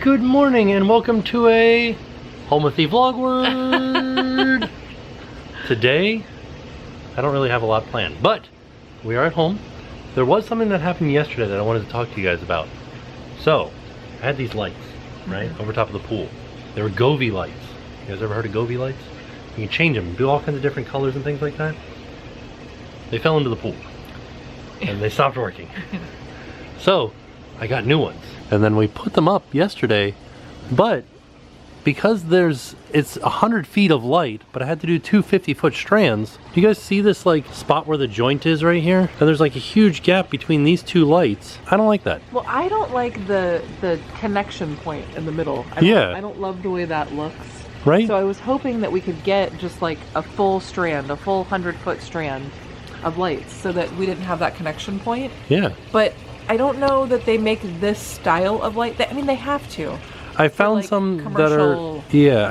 Good morning and welcome to a Home with the Vlog Word. Today, I don't really have a lot planned, but we are at home. There was something that happened yesterday that I wanted to talk to you guys about. So, I had these lights, right, over top of the pool. They were Govee lights. You guys ever heard of Govee lights? You can change them, do all kinds of different colors and things like that. They fell into the pool and they stopped working. So, I got new ones. And then we put them up yesterday, but because it's 100 feet of light, but I had to do two 50-foot strands. Do you guys see this like spot where the joint is right here? And there's like a huge gap between these two lights. I don't like that. Well, I don't like the connection point in the middle. I don't love the way that looks. Right? So I was hoping that we could get just like a full strand, a full 100-foot strand of lights so that we didn't have that connection point. Yeah. But I don't know that they make this style of light. I mean, they have to. I found some that are,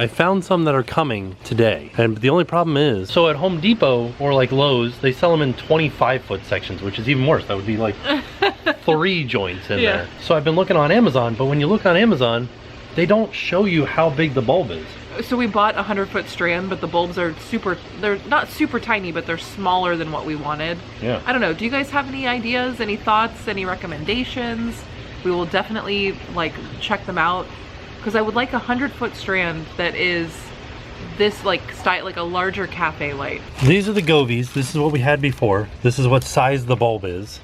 I found some that are coming today. And the only problem is, so at Home Depot or like Lowe's, they sell them in 25-foot sections, which is even worse. That would be like 3 joints in there. So I've been looking on Amazon, but when you look on Amazon, they don't show you how big the bulb is. So we bought a 100-foot strand, but the bulbs are they're not super tiny, but they're smaller than what we wanted. Yeah. I don't know, do you guys have any ideas, any thoughts, any recommendations? We will definitely like check them out. Because I would like a 100-foot strand that is this like style, like a larger cafe light. These are the Govees. This is what we had before. This is what size the bulb is.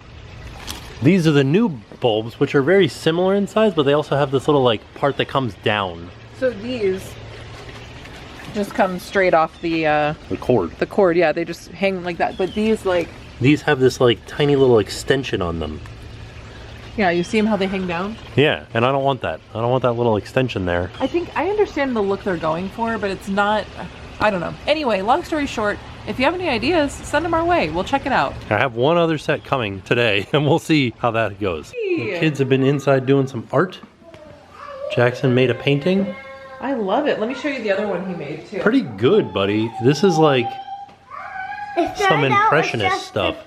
These are the new bulbs, which are very similar in size, but they also have this little like part that comes down. So these just come straight off the cord. The cord, yeah, they just hang like that. But these these have this like tiny little extension on them. Yeah, you see them how they hang down? Yeah, and I don't want that. I don't want that little extension there. I think I understand the look they're going for, but it's not, I don't know. Anyway, long story short, if you have any ideas, send them our way. We'll check it out. I have one other set coming today, and we'll see how that goes. The kids have been inside doing some art. Jackson made a painting. I love it. Let me show you the other one he made, too. Pretty good, buddy. This is like some impressionist stuff.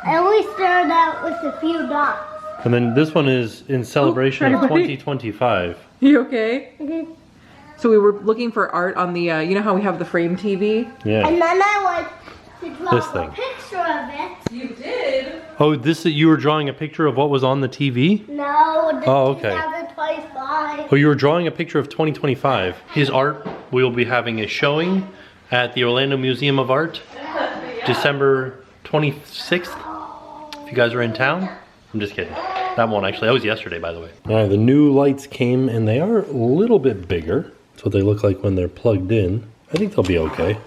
I only started out with a few dots. And then this one is in celebration of 2025. You okay? Mm-hmm. So we were looking for art on the, you know how we have the frame TV? Yeah. And then I went to draw a picture of it. You did? Oh, you were drawing a picture of what was on the TV? No, okay. 2025. Oh, you were drawing a picture of 2025. His art, we will be having a showing at the Orlando Museum of Art, December 26th. If you guys are in town. I'm just kidding. That one actually, that was yesterday, by the way. All right, the new lights came and they are a little bit bigger. That's what they look like when they're plugged in. I think they'll be okay.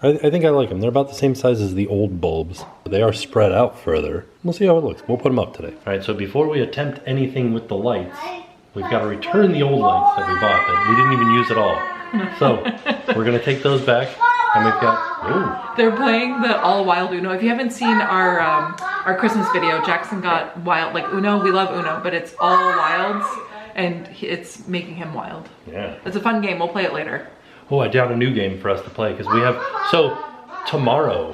I think I like them. They're about the same size as the old bulbs. They are spread out further. We'll see how it looks. We'll put them up today. All right, so before we attempt anything with the lights, we've got to return the old lights that we bought that we didn't even use at all. So we're gonna take those back. And we've got, ooh. They're playing the all wild Uno. If you haven't seen our Christmas video, Jackson got wild, like Uno, we love Uno, but it's all wilds and it's making him wild. Yeah. It's a fun game, we'll play it later. Oh, I doubt a new game for us to play because we have, so tomorrow,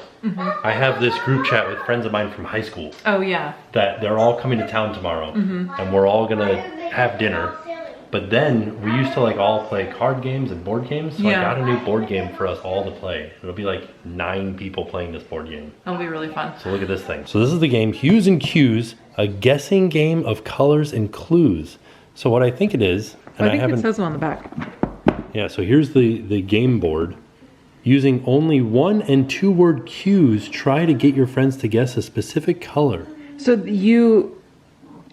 I have this group chat with friends of mine from high school. Oh yeah. That they're all coming to town tomorrow and we're all gonna have dinner. But then we used to like all play card games and board games, so I got a new board game for us all to play. It'll be like 9 people playing this board game. That'll be really fun. So look at this thing. So this is the game, Hues and Cues, a guessing game of colors and clues. So what I think it is, and I think it says on the back. Yeah, so here's the game board. Using only 1- and 2-word cues, try to get your friends to guess a specific color. So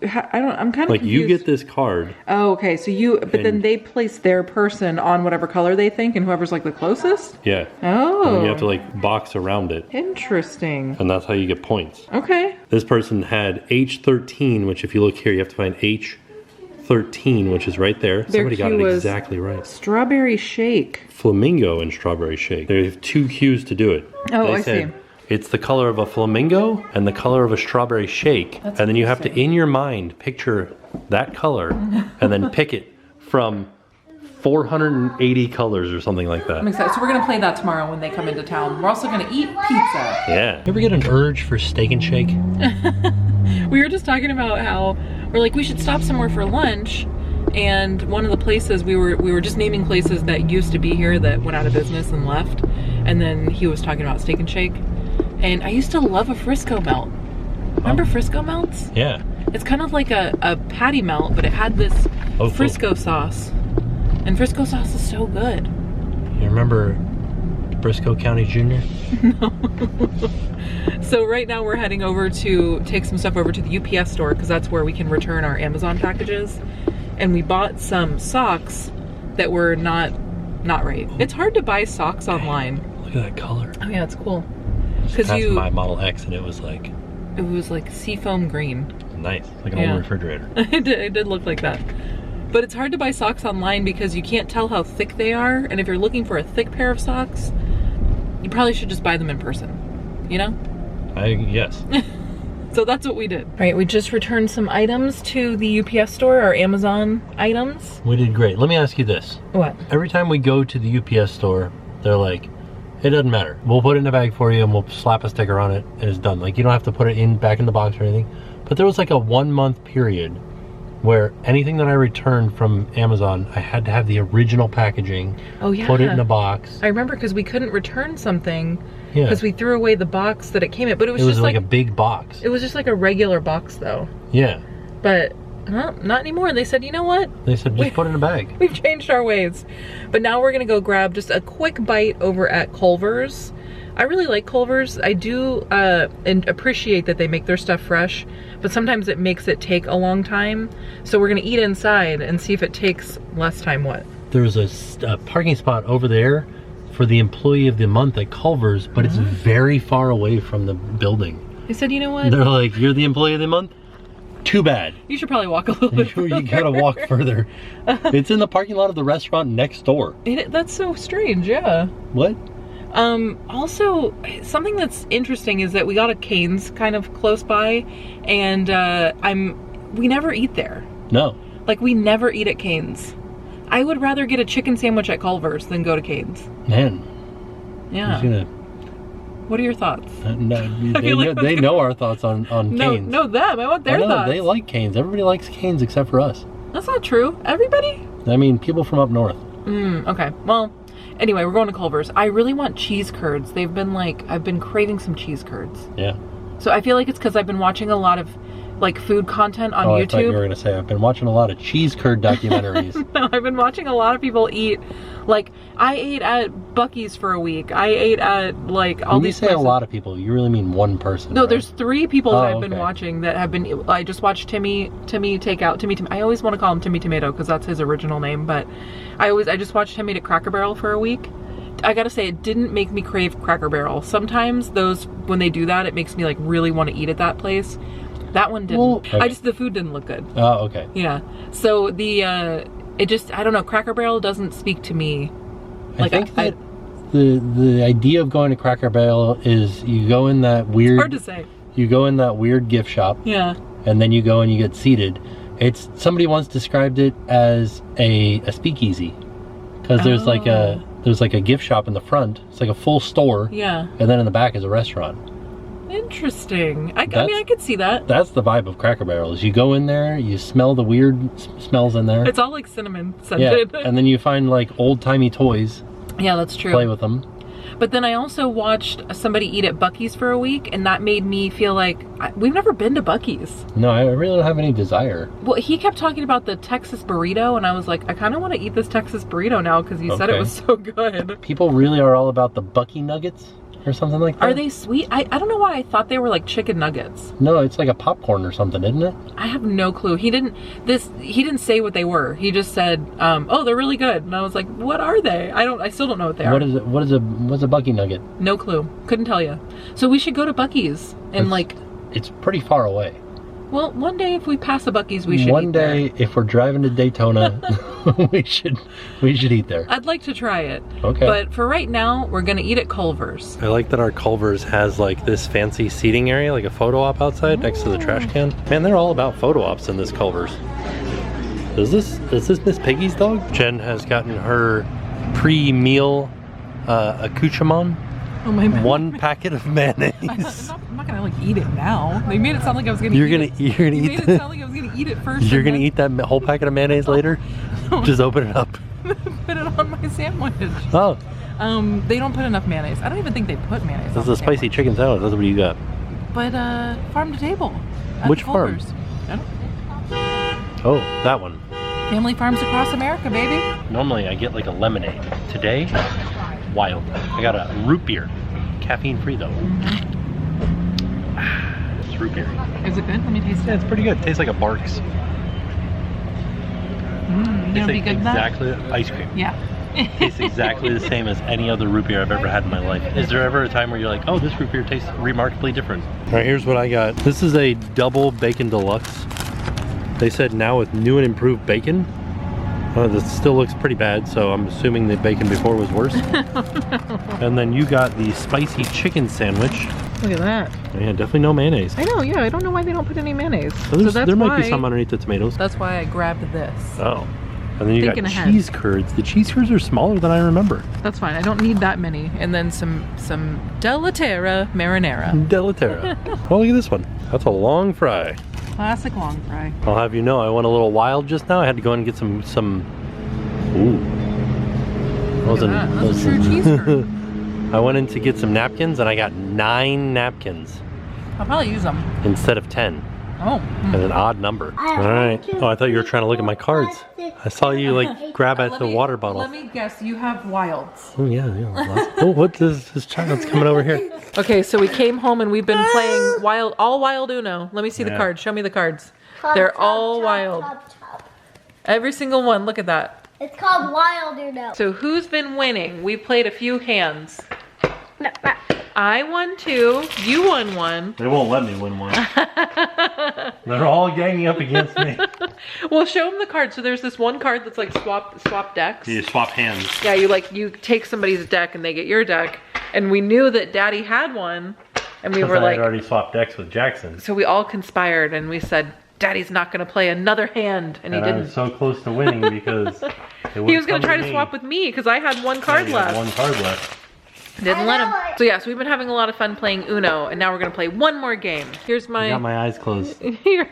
I'm kind of like confused. You get this card. Oh, okay. So but then they place their person on whatever color they think, and whoever's like the closest? Yeah. Oh. And then you have to like box around it. Interesting. And that's how you get points. Okay. This person had H13, which if you look here, you have to find H13, which is right there. Somebody got it exactly right. Strawberry shake. Flamingo and strawberry shake. They have 2 cues to do it. Oh, I see. It's the color of a flamingo and the color of a strawberry shake. And then you have to, in your mind, picture that color and then pick it from 480 colors or something like that. I'm excited. So we're going to play that tomorrow when they come into town. We're also going to eat pizza. Yeah. You ever get an urge for steak and shake? We were just talking about how we're like, we should stop somewhere for lunch. and one of the places we were just naming places that used to be here that went out of business and left, and then he was talking about Steak and Shake, and I used to love a Frisco melt. Remember Frisco melts? Yeah. It's kind of like a patty melt, but it had this Frisco sauce, and Frisco sauce is so good. You remember Briscoe County Jr.? No. So right now we're heading over to take some stuff over to the UPS store because that's where we can return our Amazon packages. And we bought some socks that were not right. It's hard to buy socks online. Look at that color. Oh yeah, it's cool. Because my Model X and it was like seafoam green. Nice, like an old refrigerator. It did look like that. But it's hard to buy socks online because you can't tell how thick they are. And if you're looking for a thick pair of socks, you probably should just buy them in person, you know? Yes. So that's what we did. All right, we just returned some items to the UPS store, our Amazon items. We did great. Let me ask you this. What? Every time we go to the UPS store, they're like, it doesn't matter. We'll put it in a bag for you and we'll slap a sticker on it and it's done. Like, you don't have to put it back in the box or anything. But there was like a 1 month period where anything that I returned from Amazon, I had to have the original packaging, put it in a box. I remember because we couldn't return something because we threw away the box that it came in. But it was just like a big box. It was just like a regular box though. Yeah. But not anymore. They said, you know what? They said, just put it in a bag. We've changed our ways. But now we're gonna go grab just a quick bite over at Culver's. I really like Culver's. I do and appreciate that they make their stuff fresh, but sometimes it makes it take a long time. So we're gonna eat inside and see if it takes less time. What? There's a parking spot over there for the employee of the month at Culver's, but it's very far away from the building. They said, you know what? They're like, you're the employee of the month? Too bad. You should probably walk a little bit further. You gotta walk further. It's in the parking lot of the restaurant next door. That's so strange, yeah. What? Also, something that's interesting is that we got a Cane's kind of close by, and we never eat there. No. Like, we never eat at Cane's. I would rather get a chicken sandwich at Culver's than go to Cane's. Man. Yeah. What are your thoughts? They know our thoughts on Cane's. No, them. I want their thoughts. They like Cane's. Everybody likes Cane's except for us. That's not true. Everybody? I mean, people from up north. Okay. Well, anyway, we're going to Culver's. I really want cheese curds. I've been craving some cheese curds. Yeah. So I feel like it's because I've been watching a lot of like food content on YouTube. I thought you were gonna say I've been watching a lot of cheese curd documentaries. No, I've been watching a lot of people eat. Like, I ate at Buc-ee's for a week. I ate at like all these places. When you say a lot of people, you really mean one person? No, right? There's 3 people that I've been watching that have been. I just watched Timmy Takeout. Timmy. I always want to call him Timmy Tomato because that's his original name. But I just watched him eat at Cracker Barrel for a week. I gotta say, it didn't make me crave Cracker Barrel. Sometimes when they do that, it makes me like really want to eat at that place. That one didn't. Well, okay. The food didn't look good. Oh, okay. Yeah. So I don't know, Cracker Barrel doesn't speak to me. Like, I think that the idea of going to Cracker Barrel is you go in that weird... It's hard to say. You go in that weird gift shop. Yeah. And then you go and you get seated. Somebody once described it as a speakeasy. Because there's like a gift shop in the front. It's like a full store. Yeah. And then in the back is a restaurant. Interesting. I mean, I could see that. That's the vibe of Cracker Barrel. Is you go in there, you smell the weird smells in there. It's all like cinnamon scented. Yeah, and then you find like old-timey toys. Yeah, that's true. Play with them. But then I also watched somebody eat at Buc-ee's for a week, and that made me feel like we've never been to Buc-ee's. No, I really don't have any desire. Well, he kept talking about the Texas burrito, and I was like, I kind of want to eat this Texas burrito now because you said it was so good. People really are all about the Buc-ee nuggets or something like that. Are they sweet? I don't know why I thought they were like chicken nuggets. No, it's like a popcorn or something, isn't it? I have no clue. He didn't say what they were. He just said, oh, they're really good. And I was like, what are they? I still don't know what they are. What's a Buc-ee nugget? No clue. Couldn't tell you. So we should go to Buc-ee's and it's pretty far away. Well, one day if we pass a Buc-ee's, we should One day, if we're driving to Daytona, we should eat there. I'd like to try it. Okay. But for right now, we're gonna eat at Culver's. I like that our Culver's has like this fancy seating area, like a photo op outside next to the trash can. Man, they're all about photo ops in this Culver's. Is this Miss Piggy's dog? Jen has gotten her pre-meal accoutrement. Oh my God. 1 packet of mayonnaise. I'm not gonna like eat it now. They made it sound like I was gonna. You're gonna eat it sound like I was gonna eat it first. You're gonna eat that whole packet of mayonnaise later? Just open it up. Put it on my sandwich. Oh. They don't put enough mayonnaise. I don't even think they put mayonnaise. This is a spicy chicken salad. That's what you got. But farm to table. Which farm? Oh, that one. Family farms across America, baby. Normally I get like a lemonade. Today, wild. I got a root beer. Caffeine free though. It's root beer. Is it good? Let me taste it. Yeah, it's pretty good. Tastes like a Barks. It'll be good. Exactly ice cream. Yeah. Tastes exactly the same as any other root beer I've ever had in my life. Is there ever a time where you're like, oh, this root beer tastes remarkably different? All right, here's what I got. This is a double bacon deluxe. They said now with new and improved bacon. This still looks pretty bad, so I'm assuming the bacon before was worse. And then you got the spicy chicken sandwich. Look at that. Yeah, definitely no mayonnaise. I know, yeah. I don't know why they don't put any mayonnaise. So there might be some underneath the tomatoes. That's why I grabbed this. Oh. And then you got cheese curds. The cheese curds are smaller than I remember. That's fine. I don't need that many. And then some Delaterra marinara. Delaterra. Oh, look at this one. That's a long fry. Classic long fry. I'll have you know, I went a little wild just now. I had to go in and get some. Ooh. Look at that. That's a true cheese curd. I went in to get some napkins and I got 9 napkins. I'll probably use them. Instead of 10. Oh. And an odd number. Alright. Oh, I thought you were trying to look at my cards. I saw you like grab at the water bottle. Let me guess, you have wilds. Oh yeah. Oh, what is this child's coming over here? Okay, so we came home and we've been playing all wild Uno. Let me see the cards. Show me the cards. They're all wild. Every single one. Look at that. It's called Wild Uno. So who's been winning? We played a few hands. I won 2. You won 1. They won't let me win one. They're all ganging up against me. Well, show them the card. So there's this one card that's like swap decks. You swap hands. Yeah, you take somebody's deck and they get your deck. And we knew that Daddy had one, and we were like, I had already swapped decks with Jackson. So we all conspired and we said, Daddy's not going to play another hand, and he didn't. I was so close to winning because he was going to try to swap with me because I had one card left. One card left. Didn't let him. So yeah, so we've been having a lot of fun playing Uno, and now we're gonna play one more game. Here's my. I got my eyes closed. Here,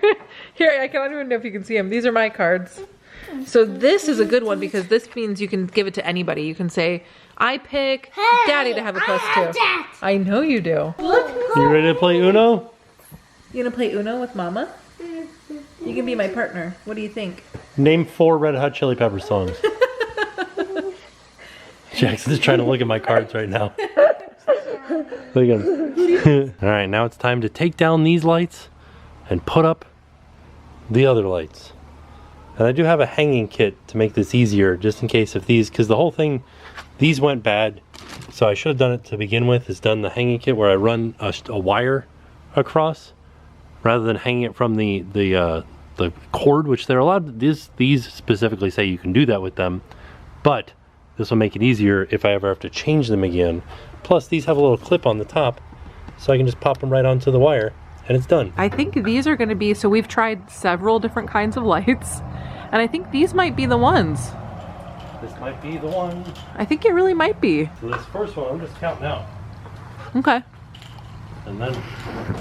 I don't even know if you can see them. These are my cards. So this is a good one because this means you can give it to anybody. You can say, I pick Daddy to have a +2. I know you do. You ready to play Uno? You gonna play Uno with Mama? You can be my partner. What do you think? Name 4 Red Hot Chili Pepper songs. Jackson's trying to look at my cards right now. Look at him. Alright, now it's time to take down these lights and put up the other lights. And I do have a hanging kit to make this easier, just in case if these, because the whole thing, these went bad. So I should have done it to begin with, is done the hanging kit where I run a wire across, rather than hanging it from the cord, which they're allowed, these specifically say you can do that with them, but this will make it easier if I ever have to change them again. Plus these have a little clip on the top, so I can just pop them right onto the wire and it's done. I think these are going to be, so we've tried several different kinds of lights, and I think these might be the ones. This might be the one. I think it really might be. So this first one, I'm just counting out. Okay. And then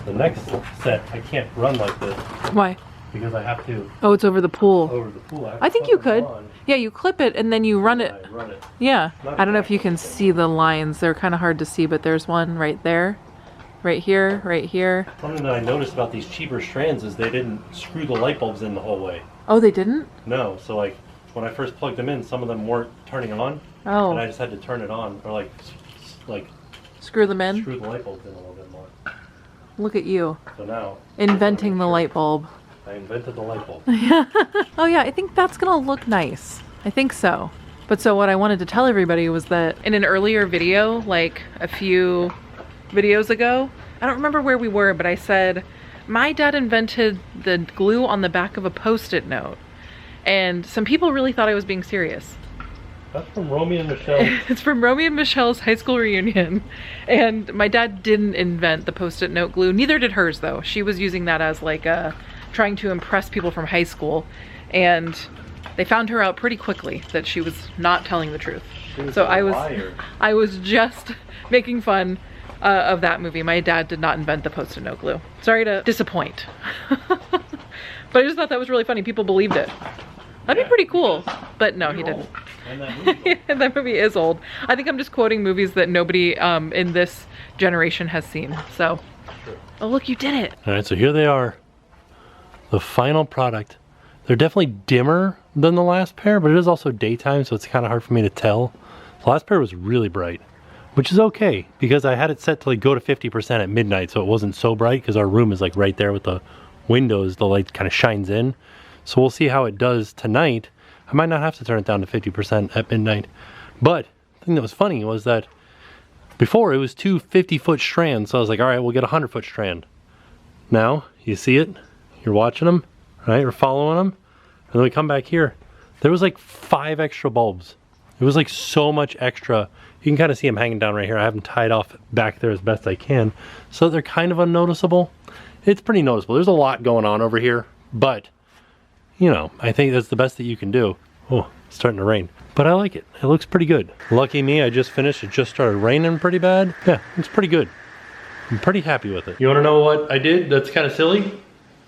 the next set, I can't run like this. Why? Because I have to. Oh, it's over the pool. Over the pool. I think you could. Yeah, you clip it and then you run it. I run it. Yeah. I don't know if you can see the lines. They're kind of hard to see, but there's one right there. Right here, right here. Something that I noticed about these cheaper strands is they didn't screw the light bulbs in the whole way. Oh, they didn't? No. So like when I first plugged them in, some of them weren't turning on. Oh. And I just had to turn it on, or like screw them in. Screw the light bulbs in a little bit more. Look at you. So now inventing the light bulb. I invented the light bulb. Oh yeah, I think that's gonna look nice. I think so. But so what I wanted to tell everybody was that in an earlier video, like a few videos ago, I don't remember where we were, but I said, my dad invented the glue on the back of a Post-it note. And some people really thought I was being serious. That's from Romeo and Michelle. It's from Romeo and Michelle's high school reunion. And my dad didn't invent the Post-it note glue. Neither did hers though. She was using that as like trying to impress people from high school. And they found her out pretty quickly that she was not telling the truth. So I was just making fun of that movie. My dad did not invent the Post-it note glue. Sorry to disappoint. But I just thought that was really funny. People believed it. That'd be pretty cool. But no, he didn't. And that movie. That movie is old. I think I'm just quoting movies that nobody in this generation has seen. So, oh look, you did it. All right, so here they are. The final product. They're definitely dimmer than the last pair, but it is also daytime, so it's kind of hard for me to tell. The last pair was really bright, which is okay because I had it set to like go to 50% at midnight, so it wasn't so bright because our room is like right there with the windows. The light kind of shines in. So we'll see how it does tonight. I might not have to turn it down to 50% at midnight. But the thing that was funny was that before it was two 50-foot strands, so I was like, all right, we'll get a 100-foot strand. Now, you see it? You're watching them, right? We're following them. And then we come back here. There was like 5 extra bulbs. It was like so much extra. You can kind of see them hanging down right here. I have them tied off back there as best I can. So they're kind of unnoticeable. It's pretty noticeable. There's a lot going on over here, but you know, I think that's the best that you can do. Oh, it's starting to rain. But I like it. It looks pretty good. Lucky me, I just finished. It just started raining pretty bad. Yeah, it's pretty good. I'm pretty happy with it. You want to know what I did that's kind of silly?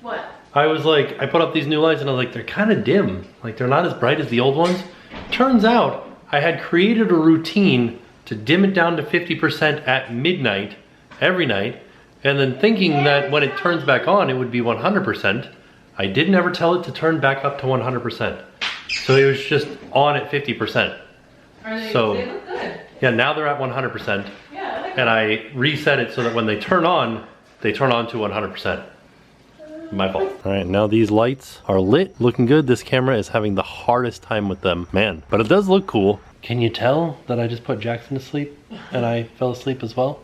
What? I was like, I put up these new lights and I was like, they're kind of dim. Like they're not as bright as the old ones. Turns out I had created a routine to dim it down to 50% at midnight every night. And then thinking that when it turns back on, it would be 100%. I didn't ever tell it to turn back up to 100%. So it was just on at 50%. They look good. Yeah, now they're at 100%. Yeah, I like and I reset it so that when they turn on to 100%. My fault. All right, now these lights are lit, looking good. This camera is having the hardest time with them, man. But it does look cool. Can you tell that I just put Jackson to sleep and I fell asleep as well?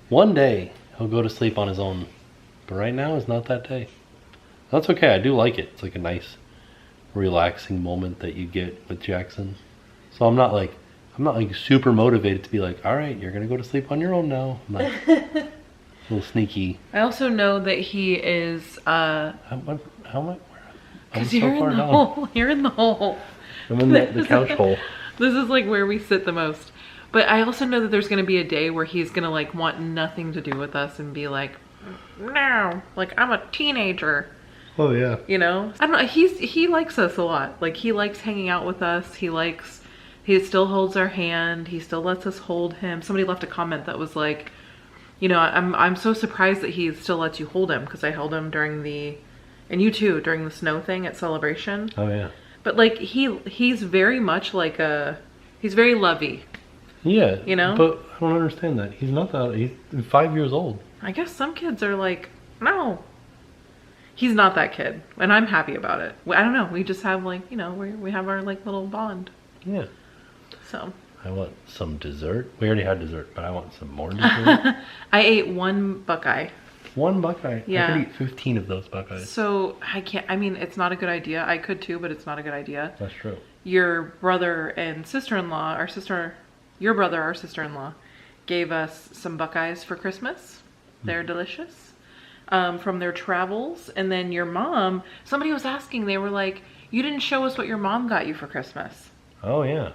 One day he'll go to sleep on his own, but right now is not that day. That's okay, I do like it. It's like a nice relaxing moment that you get with Jackson. So I'm not like super motivated to be like, all right, you're gonna go to sleep on your own now. I'm like a little sneaky. I also know that he is How am I? because you're in the hole. You're in the hole. I'm in the couch hole. This is like where we sit the most. But I also know that there's gonna be a day where he's gonna like want nothing to do with us and be like, no, like I'm a teenager. Oh yeah. You know? I don't know, he likes us a lot. Like he likes hanging out with us. He still holds our hand. He still lets us hold him. Somebody left a comment that was like, you know, I'm so surprised that he still lets you hold him because I held him during and you too, during the snow thing at Celebration. Oh yeah. But like he's very much like he's very lovey. Yeah. You know? But I don't understand that. He's not that, he's 5 years old. I guess some kids are like, no. He's not that kid, and I'm happy about it. I don't know, we just have like, you know, we have our like little bond. Yeah. So. I want some dessert. We already had dessert, but I want some more dessert. I ate 1 Buckeye. 1 Buckeye? Yeah. I could eat 15 of those Buckeyes. So I mean, it's not a good idea. I could too, but it's not a good idea. That's true. Your brother and sister-in-law, your brother, our sister-in-law, gave us some Buckeyes for Christmas. They're delicious. From their travels. And then your mom, somebody was asking, they were like, you didn't show us what your mom got you for Christmas. Oh yeah.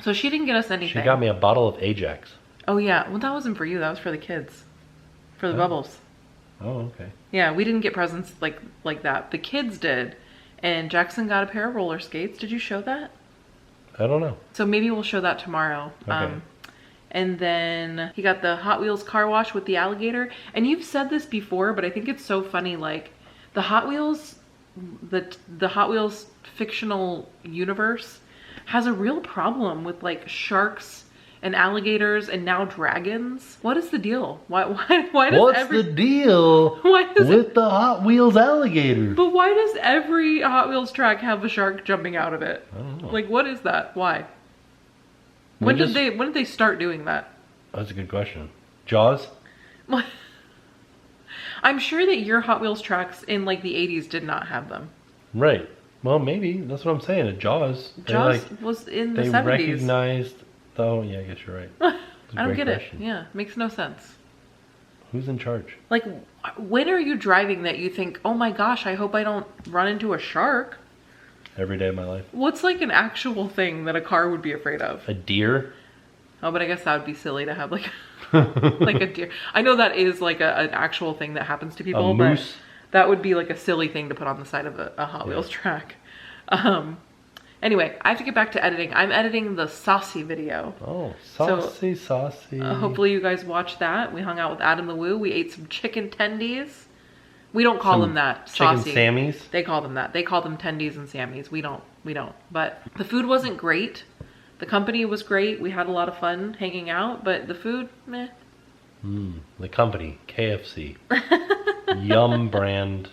So she didn't get us anything. She got me a bottle of Ajax. Oh yeah, well that wasn't for you, that was for the kids. For the bubbles. Oh, okay. Yeah, we didn't get presents like that. The kids did. And Jackson got a pair of roller skates. Did you show that? I don't know. So maybe we'll show that tomorrow. Okay. And then he got the Hot Wheels car wash with the alligator. And you've said this before, but I think it's so funny. Like the Hot Wheels, the Hot Wheels fictional universe has a real problem with like sharks and alligators and now dragons. What is the deal? Why does What's the deal with the Hot Wheels alligator? But why does every Hot Wheels track have a shark jumping out of it? I don't know. Like what is that? Why? When did they start doing that? That's a good question. Jaws? I'm sure that your Hot Wheels tracks in like the 80s did not have them. Right. Well, maybe. That's what I'm saying. At Jaws. Jaws was in the 70s. They recognized... Oh, yeah, I guess you're right. I don't get it. Yeah, makes no sense. Who's in charge? Like, when are you driving that you think, oh my gosh, I hope I don't run into a shark? Every day of my life. What's like an actual thing that a car would be afraid of? A deer? Oh, but I guess that would be silly to have like like a deer. I know that is like an actual thing that happens to people. A moose? That would be like a silly thing to put on the side of a Hot Wheels track. Anyway, I have to get back to editing. I'm editing the saucy video. Oh, saucy. Hopefully you guys watched that. We hung out with Adam the Woo. We ate some chicken tendies. We don't call them that. Saucy. Chicken Sammies? They call them that. They call them tendies and Sammies. We don't. But the food wasn't great. The company was great. We had a lot of fun hanging out, but the food, meh. The company, KFC. Yum brand.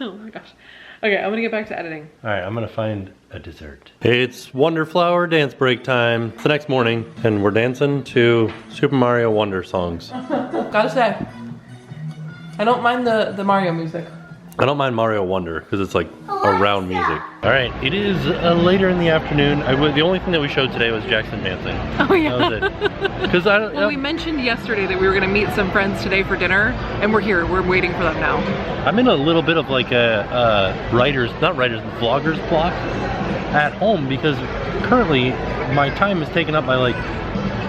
Oh my gosh. Okay, I'm gonna get back to editing. All right, I'm gonna find a dessert. It's Wonder Flower dance break time. It's the next morning, and we're dancing to Super Mario Wonder songs. Gotta say, I don't mind the Mario music. I don't mind Mario Wonder because it's like around music. All right, it is later in the afternoon. The only thing that we showed today was Jackson dancing. Oh yeah. That was it. Because well, we mentioned yesterday that we were gonna meet some friends today for dinner, and we're here. We're waiting for them now. I'm in a little bit of like a vloggers block at home because currently my time is taken up by like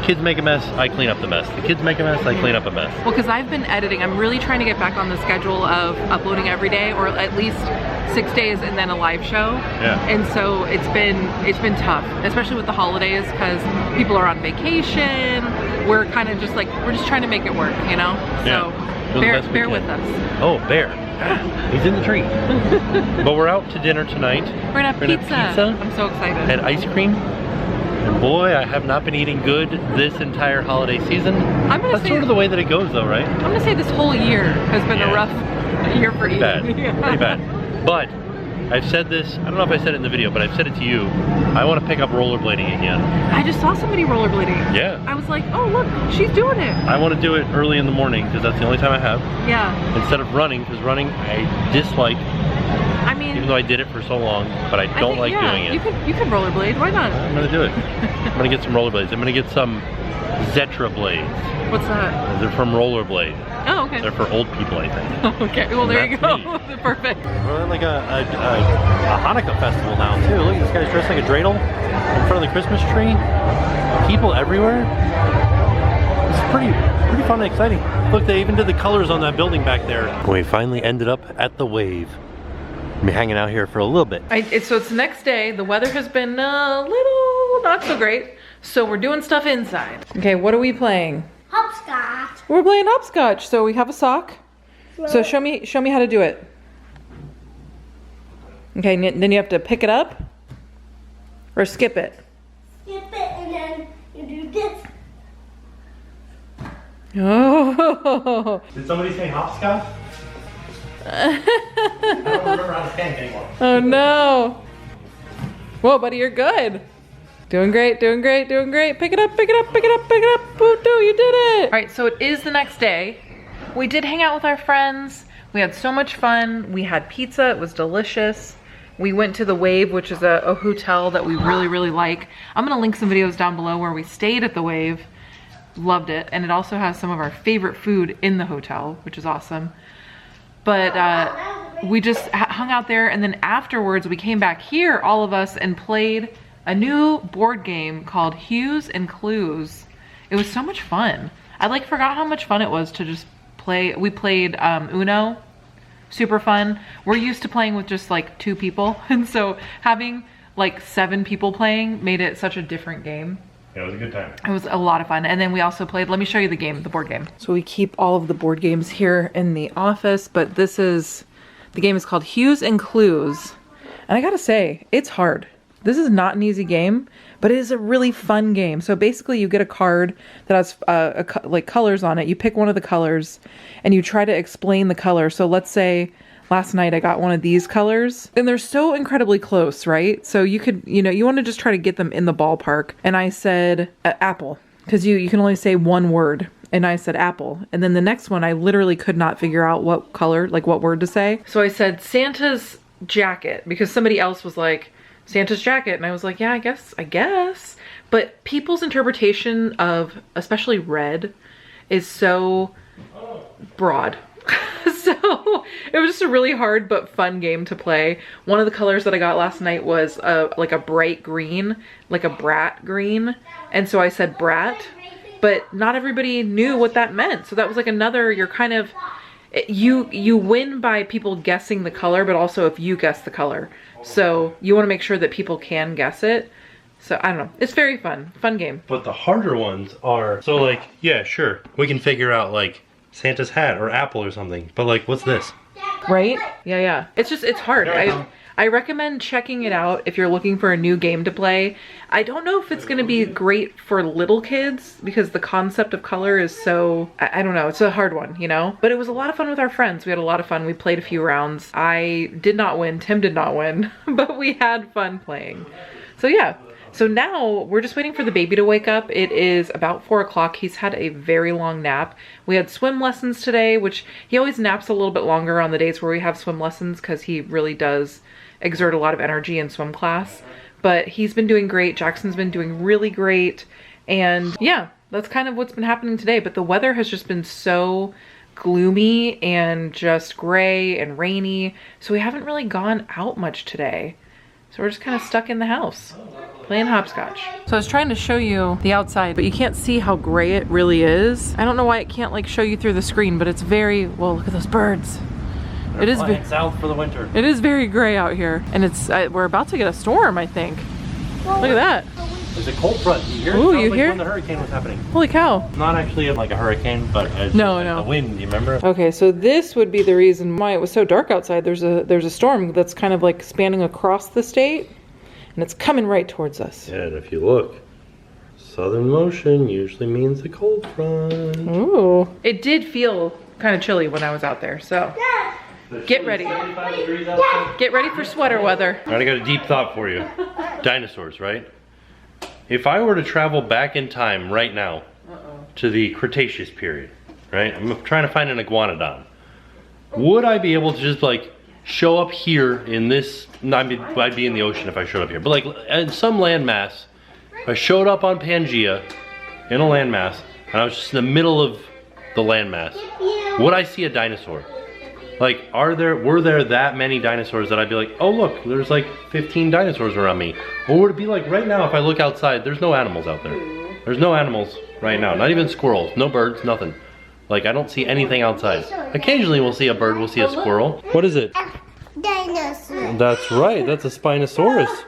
kids make a mess, I clean up the mess. The kids make a mess, I clean up a mess. Well, because I've been editing. I'm really trying to get back on the schedule of uploading every day, or at least 6 days and then a live show. Yeah. And so it's been tough, especially with the holidays, because people are on vacation. We're kind of just like, we're just trying to make it work, you know? Yeah. So bear with us. Oh, Bear. He's in the tree. But we're out to dinner tonight. We're gonna have pizza. I'm so excited. And ice cream. And boy, I have not been eating good this entire holiday season. That's sort of the way that it goes though, right? I'm gonna say this whole year has been a rough year for eating. Bad. Pretty bad. But I've said this, I don't know if I said it in the video, but I've said it to you. I want to pick up rollerblading again. I just saw somebody rollerblading. Yeah. I was like, oh look, she's doing it. I want to do it early in the morning because that's the only time I have. Yeah. Instead of running, because running I dislike. I mean, even though I did it for so long, but I don't like doing it. You can rollerblade, why not? I'm gonna do it. I'm gonna get some rollerblades. I'm gonna get some Zetra blades. What's that? They're from Rollerblade. Oh, okay. They're for old people, I think. Okay, well there you go. Perfect. We're at like a Hanukkah festival now too. Look, this guy's dressed like a dreidel in front of the Christmas tree. People everywhere. It's pretty fun and exciting. Look, they even did the colors on that building back there. We finally ended up at the Wave. We'll be hanging out here for a little bit. So it's the next day. The weather has been a little not so great. So we're doing stuff inside. Okay, what are we playing? Hopscotch. We're playing hopscotch. So we have a sock. So show me how to do it. Okay, then you have to pick it up or skip it. Skip it and then you do this. Oh. Did somebody say hopscotch? I don't remember how to stand anymore. Oh no. Whoa, buddy, you're good. Doing great, doing great, doing great. Pick it up, pick it up, pick it up, pick it up. Boo-doo, you did it. All right, so it is the next day. We did hang out with our friends. We had so much fun. We had pizza, it was delicious. We went to the Wave, which is a hotel that we really, really like. I'm gonna link some videos down below where we stayed at the Wave. Loved it. And it also has some of our favorite food in the hotel, which is awesome. But we just hung out there, and then afterwards we came back here, all of us, and played a new board game called Hues and Clues. It was so much fun. I like forgot how much fun it was to just play. We played Uno, super fun. We're used to playing with just like 2 people, and so having like 7 people playing made it such a different game. Yeah, it was a good time. It was a lot of fun. And then we also played, let me show you the game, the board game. So we keep all of the board games here in the office, but the game is called Hues and Clues. And I gotta say, it's hard. This is not an easy game, but it is a really fun game. So basically you get a card that has like colors on it. You pick one of the colors and you try to explain the color. So let's say last night I got one of these colors and they're so incredibly close, right? So you could, you want to just try to get them in the ballpark. And I said apple, because you can only say one word. And I said apple. And then the next one, I literally could not figure out what color, like what word to say. So I said Santa's jacket, because somebody else was like, Santa's jacket. And I was like, yeah, I guess. But people's interpretation of especially red is so broad. So it was just a really hard but fun game to play. One of the colors that I got last night was like a bright green, like a brat green. And so I said brat. but not everybody knew what that meant. So that was like another, you're kind of, you win by people guessing the color, but also if you guess the color. So you want to make sure that people can guess it. So I don't know, it's very fun game. But the harder ones are, so like, yeah, sure, we can figure out like Santa's hat or apple or something, but like, what's this? Right? Yeah. It's hard. I recommend checking it out if you're looking for a new game to play. I don't know if it's gonna be great for little kids because the concept of color is so, I don't know, it's a hard one, you know? But it was a lot of fun with our friends. We had a lot of fun. We played a few rounds. I did not win, Tim did not win, but we had fun playing. So yeah. So now we're just waiting for the baby to wake up. It is about 4 o'clock. He's had a very long nap. We had swim lessons today, which he always naps a little bit longer on the days where we have swim lessons because he really does exert a lot of energy in swim class. But he's been doing great. Jackson's been doing really great. And yeah, that's kind of what's been happening today. But the weather has just been so gloomy and just gray and rainy. So we haven't really gone out much today. So we're just kind of stuck in the house playing hopscotch. So I was trying to show you the outside, but you can't see how gray it really is. I don't know why it can't like show you through the screen, but it's very, well, look at those birds. They're flying south for the winter. It is very gray out here, and it's we're about to get a storm, I think. Look at that. There's a cold front. You hear? Ooh, it you like hear? when the hurricane was happening. Holy cow. Not actually like a hurricane, but a wind, you remember? Okay, so this would be the reason why it was so dark outside. There's a storm that's kind of like spanning across the state, and it's coming right towards us. Yeah, and if you look, southern motion usually means a cold front. Ooh. It did feel kind of chilly when I was out there, so get ready. 75 degrees outside. Get ready for sweater weather. All right, I got a deep thought for you. Dinosaurs, right? If I were to travel back in time right now to the Cretaceous period, right? I'm trying to find an iguanodon. Would I be able to just like show up here in this, I'd be in the ocean if I showed up here, but like in some landmass, if I showed up on Pangea in a landmass and I was just in the middle of the landmass, would I see a dinosaur? Like, were there that many dinosaurs that I'd be like, oh look, there's like 15 dinosaurs around me? Or would it be like right now if I look outside, there's no animals out there. There's no animals right now, not even squirrels, no birds, nothing. Like, I don't see anything outside. Occasionally we'll see a bird, we'll see a squirrel. What is it? Dinosaur. That's right, that's a Spinosaurus.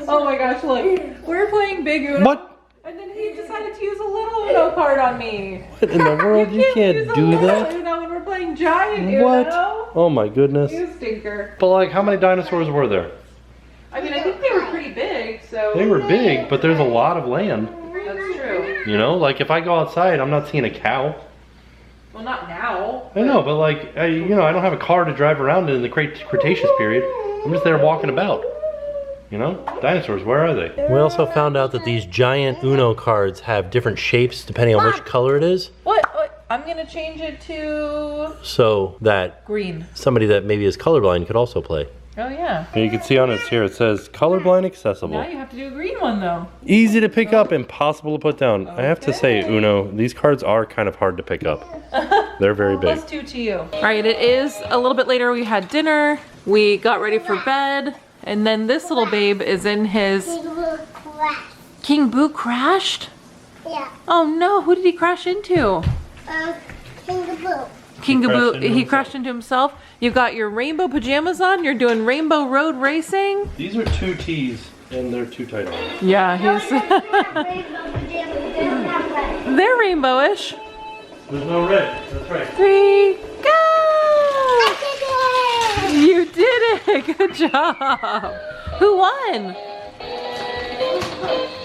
Oh my gosh, look. We're playing Big Uno. What? And then he decided to use a little Uno card on me. What in the world? You can't do that. Uno when we're playing giant Uno. What? Oh my goodness. You stinker. But like, how many dinosaurs were there? I mean, I think they were pretty big, so. They were big, but there's a lot of land. That's true. You know, like if I go outside, I'm not seeing a cow. Well, not now. I know, but like, you know, I don't have a car to drive around in the Cretaceous period. I'm just there walking about. You know, dinosaurs, where are they? We also found out that these giant Uno cards have different shapes depending on which color it is. What? I'm gonna change it to So that green. somebody that maybe is colorblind could also play. Oh yeah. And you can see on it here, it says colorblind accessible. Now you have to do a green one though. Easy to pick up, impossible to put down. I have to say, Uno, these cards are kind of hard to pick up. They're very big. Plus 2 to you. All right, it is a little bit later. We had dinner. We got ready for bed. And then this little babe is in his... King Boo crashed? Yeah. Oh no, who did he crash into? King Boo. He crashed into himself. You've got your rainbow pajamas on. You're doing rainbow road racing. These are 2 T's and they're 2 tight arms. Yeah, he's... They're rainbowish. There's no red, that's right. 3, go! You did it! Good job! Who won?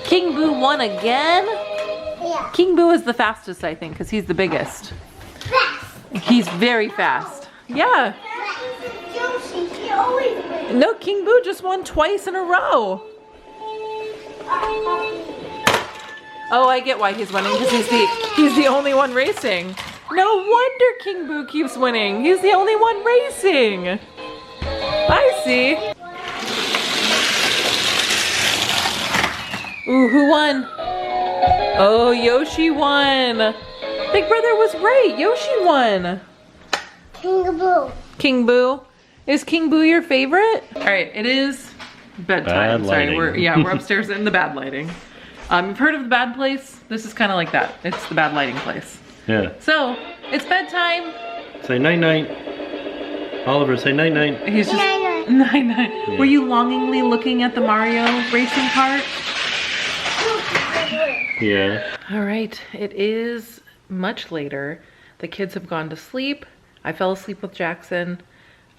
King Boo won again? Yeah. King Boo is the fastest, I think, because he's the biggest. Fast. He's very fast. Yeah. Josie, he always wins. No, King Boo just won twice in a row. Oh, I get why he's winning, because he's the only one racing. No wonder King Boo keeps winning. He's the only one racing. I see. Ooh, who won? Oh, Yoshi won. Big Brother was right. Yoshi won. King Boo. King Boo. Is King Boo your favorite? All right, it is bedtime. Bad Sorry, lighting. we're upstairs in the bad lighting. You've heard of the bad place? This is kind of like that. It's the bad lighting place. Yeah. So, it's bedtime. Say night-night. Oliver, say night-night. He's just... Night-night. Night-night. Yeah. Were you longingly looking at the Mario racing cart? Yeah. All right, it is much later. The kids have gone to sleep. I fell asleep with Jackson.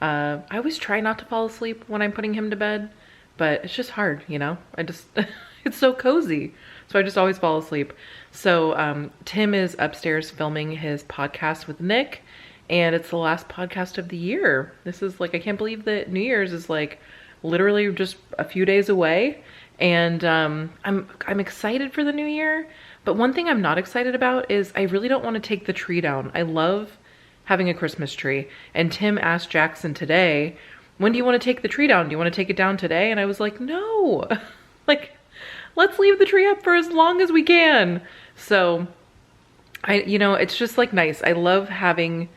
I always try not to fall asleep when I'm putting him to bed, but it's just hard, you know? It's so cozy. So I just always fall asleep. So Tim is upstairs filming his podcast with Nick, and it's the last podcast of the year. This is like, I can't believe that New Year's is like literally just a few days away. And I'm excited for the new year, but one thing I'm not excited about is I really don't want to take the tree down. I love having a Christmas tree, and Tim asked Jackson today, when do you want to take the tree down? Do you want to take it down today? And I was like, no, like, let's leave the tree up for as long as we can. So you know, it's just like nice. I love having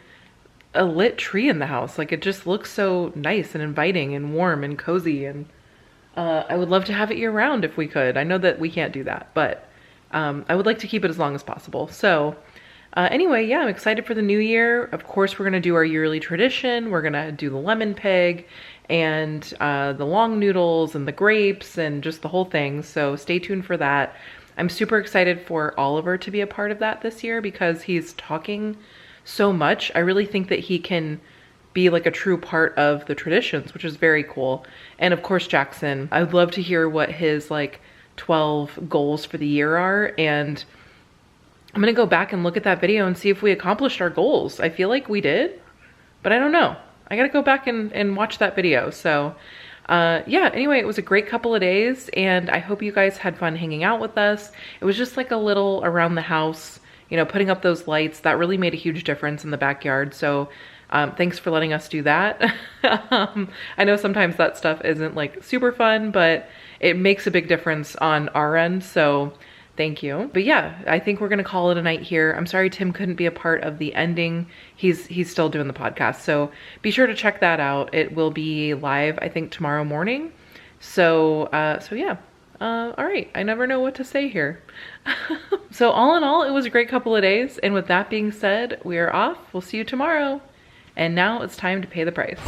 a lit tree in the house. Like, it just looks so nice and inviting and warm and cozy, and I would love to have it year round if we could. I know that we can't do that, but I would like to keep it as long as possible. So anyway, yeah, I'm excited for the new year. Of course, we're gonna do our yearly tradition. We're gonna do the lemon pig and the long noodles and the grapes and just the whole thing. So stay tuned for that. I'm super excited for Oliver to be a part of that this year because he's talking so much. I really think that he can be like a true part of the traditions, which is very cool. And of course, Jackson, I would love to hear what his like 12 goals for the year are. And I'm gonna go back and look at that video and see if we accomplished our goals. I feel like we did, but I don't know. I gotta go back and watch that video. So yeah, anyway, it was a great couple of days, and I hope you guys had fun hanging out with us. It was just like a little around the house, you know, putting up those lights. That really made a huge difference in the backyard. So thanks for letting us do that. I know sometimes that stuff isn't like super fun, but it makes a big difference on our end. So thank you. But yeah, I think we're gonna call it a night here. I'm sorry Tim couldn't be a part of the ending. He's still doing the podcast. So be sure to check that out. It will be live, I think, tomorrow morning. So yeah. All right, I never know what to say here. So all in all, it was a great couple of days. And with that being said, we are off. We'll see you tomorrow. And now it's time to pay the price.